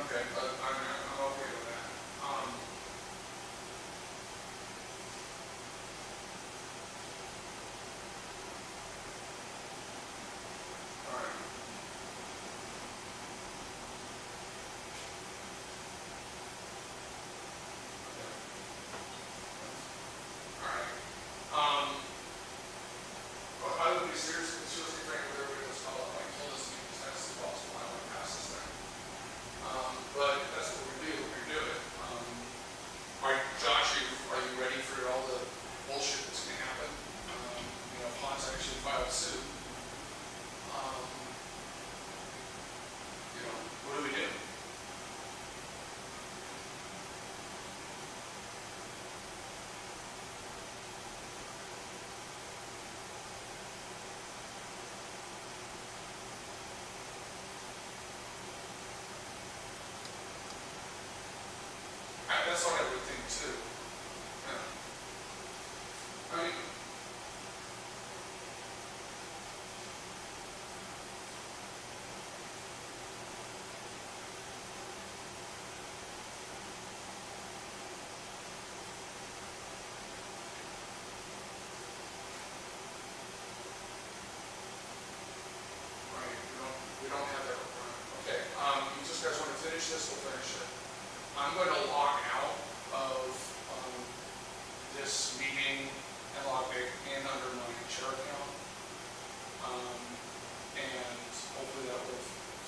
Okay, but I'm okay with that. All right. Okay. All right. Well, I would be seriously frank with everybody that's called up. I told us to be as fast as possible. I want to pass this thing. But that's what we do. We do it. Josh, are you ready for all the bullshit that's going to happen? If Hans actually filed suit, what do we do? That's what I would think too. Yeah. I mean, right, we don't have that requirement. Okay, you just guys want to finish this? We'll finish it. I'm going to log out of this meeting and log in under my chair account, and hopefully that will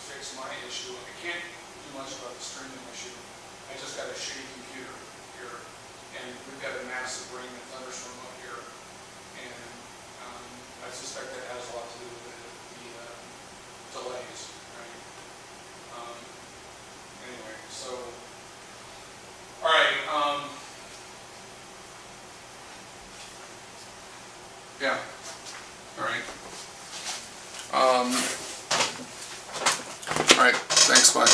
fix my issue. I can't do much about the streaming issue. I just got a shitty computer here, and we've got a massive rain and thunderstorm up here, and I suspect that has a lot to do with the delays, right? Anyway, so. All right. Yeah. All right. All right. Thanks. Bye.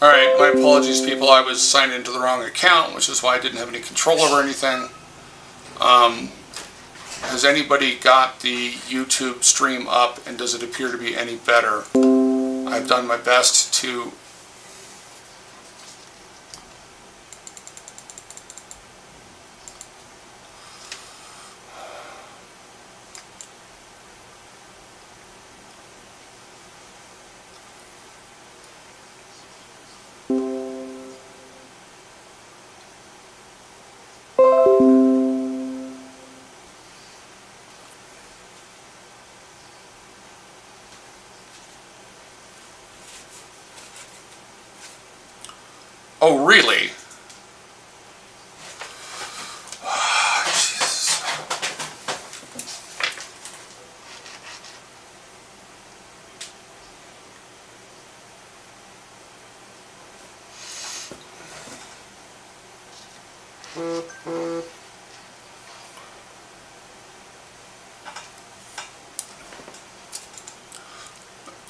All right, my apologies, people. I was signed into the wrong account, which is why I didn't have any control over anything. Has anybody got the YouTube stream up, and does it appear to be any better? I've done my best to... Oh, really? Jesus.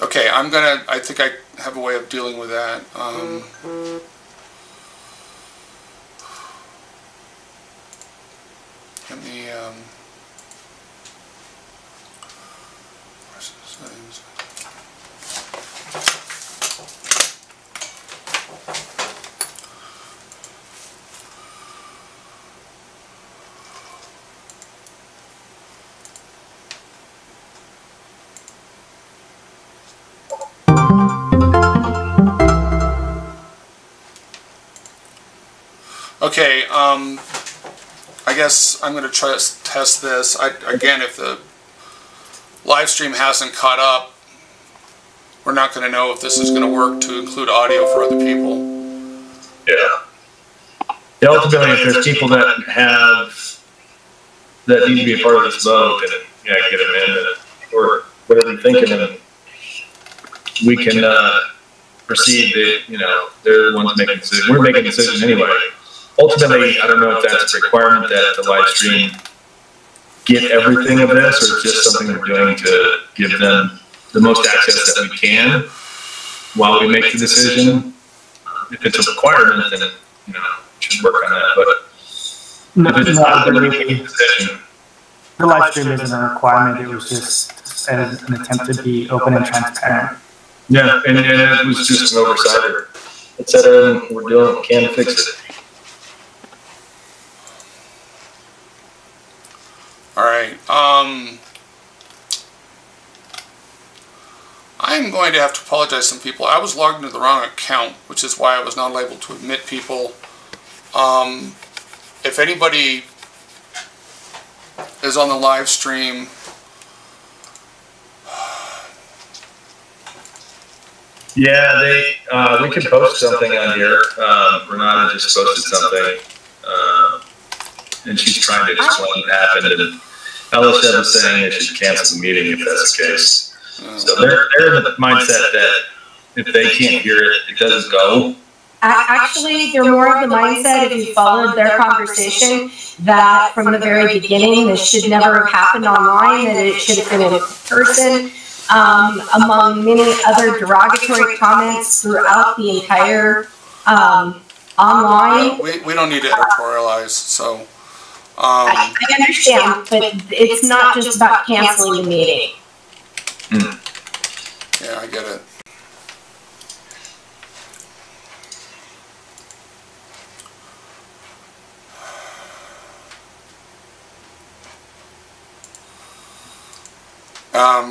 Okay, I think I have a way of dealing with that. Let me, where's the settings? Okay, I guess I'm going to try to test this. Again, if the live stream hasn't caught up, we're not going to know if this is going to work to include audio for other people. Yeah. Yeah, ultimately, if there's people that need to be a part of this vote, and get them in, or whatever you're thinking, and we can proceed. They're the ones making decisions. We're making decisions anyway. Ultimately, I don't know if that's a requirement that the live stream get everything of this, or just something we're doing to give them the most access that we can while we make the decision. If it's a requirement, then we should work on that. But if it's not, then we make a decision. The live stream isn't a requirement. It was just an attempt to be open and transparent. Yeah, and it was just an oversight. It's everything we're doing what we can to fix it. All right. I'm going to have to apologize to some people. I was logged into the wrong account, which is why I was not able to admit people. If anybody is on the live stream, yeah, we can post something on here. Renata just posted something, and she's trying to explain what happened. And Alicia was saying that she'd cancel the meeting if that's the case. So they're in the mindset that if they can't hear it, it doesn't go. Actually, they're more of the mindset, if you followed their conversation, that from the very beginning, this should never have happened online, that it should have been in person, among many other derogatory comments throughout the entire online. We don't need to editorialize, so... I understand, but it's not just about canceling the meeting. Yeah, I get it.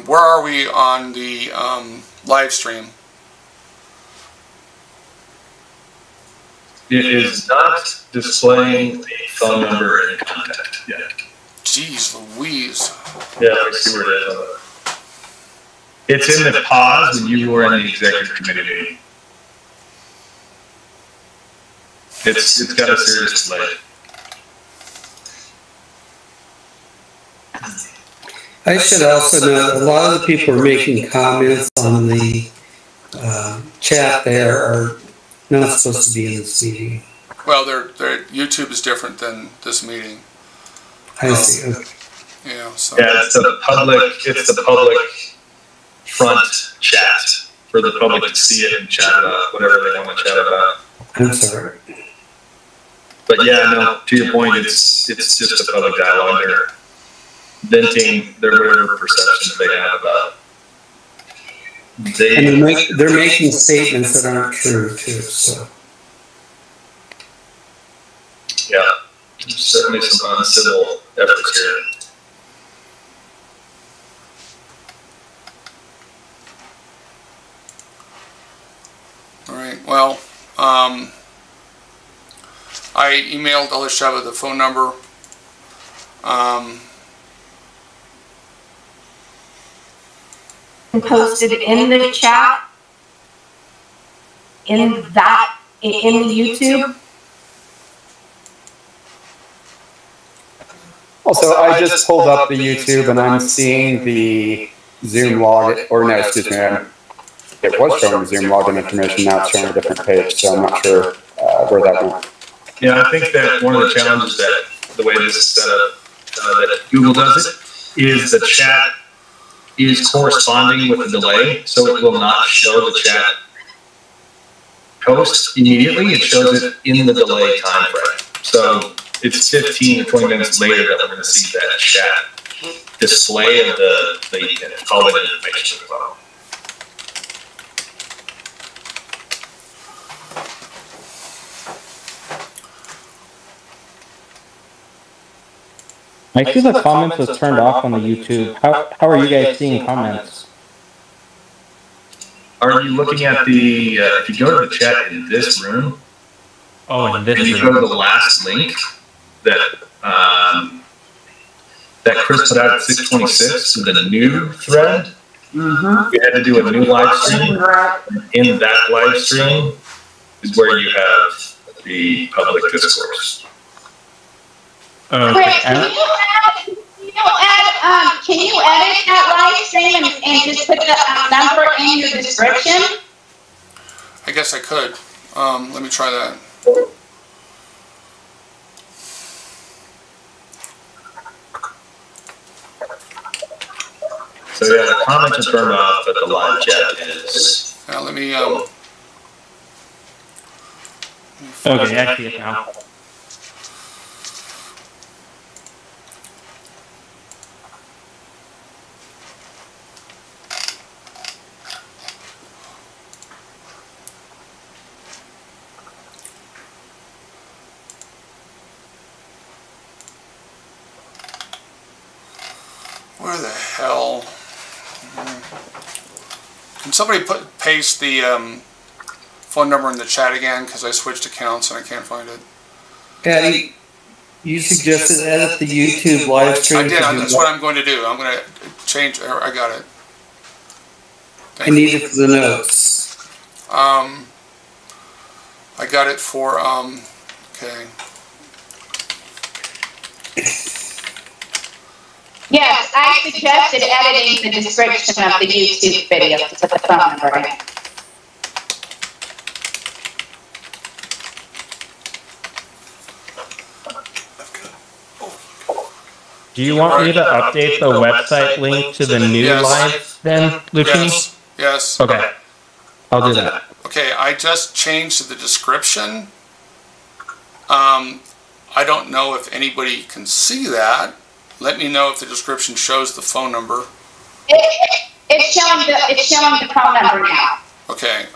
Where are we on the live stream? It is not displaying the phone number and contact yet. Jeez Louise. Yeah, let's see where it is. It's in the pause when you were in the executive committee meeting. It's got a serious delay. I should also note, a lot of the people are making comments on the chat there are not supposed to be in this meeting. Well, YouTube is different than this meeting. I see. Okay. Yeah, so. Yeah, it's the public front chat for the public to see it and chat about whatever they want to chat about. I'm sorry. But yeah, no, to your point, it's just a public dialogue. They're venting their whatever perceptions they have about. And they're making statements that aren't true too. So yeah, there's certainly some uncivil efforts here. All right. Well, I emailed Elisheva the phone number. And posted it in the chat, in the YouTube. Also, I just pulled up the YouTube and I'm seeing the Zoom log, or no, excuse me, it was showing the Zoom login information, now it's showing a different page, so I'm not sure where that went. Yeah, I think that one of the challenges that the way this is set up, that Google does it, is the chat is corresponding with the delay, so it will not show the chat post immediately, it shows it in the delay time frame. So it's 15 or 20 minutes later that we're going to see that chat display of the call-in information as well. I see the comments was turned off on the YouTube. How are you guys seeing comments? Are you looking at the, if you go to the chat in this room, Oh, in this and you go to the last link that that Chris put out at 6:26 with a new thread, we had to do a new live stream. In that live stream is where you have the public discourse. Chris, can you edit that live stream and just put the number in your description? I guess I could. Let me try that. So yeah, the comments are turned off, but the live chat is. Now let me. Okay, I see it now. Where the hell? Can somebody paste the phone number in the chat again? Because I switched accounts and I can't find it. yeah, you suggested edit the YouTube live stream. I did. That's what I'm going to do. I'm going to change. I got it. I need it for the notes. I got it for okay. Yes, I suggested editing the description of the YouTube video to put the phone number in. Do you want me to update the website link to the new live then, Lucini? Yes. Yes. Okay. I'll do that. Okay, I just changed the description. I don't know if anybody can see that. Let me know if the description shows the phone number. It's showing the phone number now. Okay.